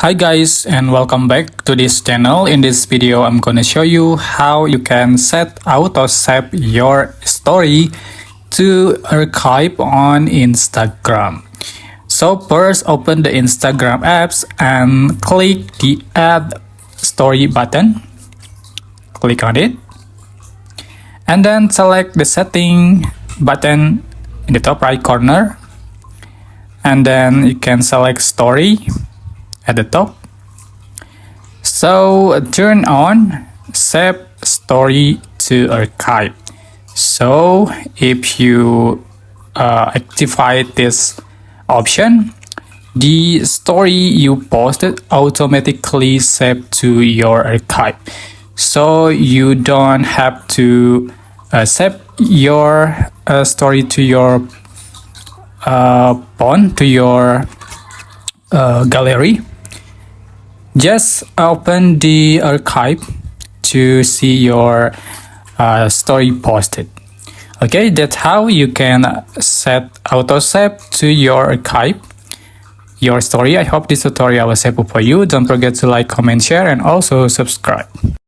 Hi guys, and welcome back to this channel. In this video I'm gonna show you how you can set auto save your story to archive on Instagram. So first open the Instagram apps and click the add story button. Click on it and then select the setting button in the top right corner, and then you can select story at the top. So turn on save story to archive. So if you activate this option, the story you posted automatically save to your archive. So you don't have to save your story to your phone, to your gallery. Just open the archive to see your story posted. Okay, that's how you can set autosave to your archive, your story. I hope this tutorial was helpful for you. Don't forget to like, comment, share, and also subscribe.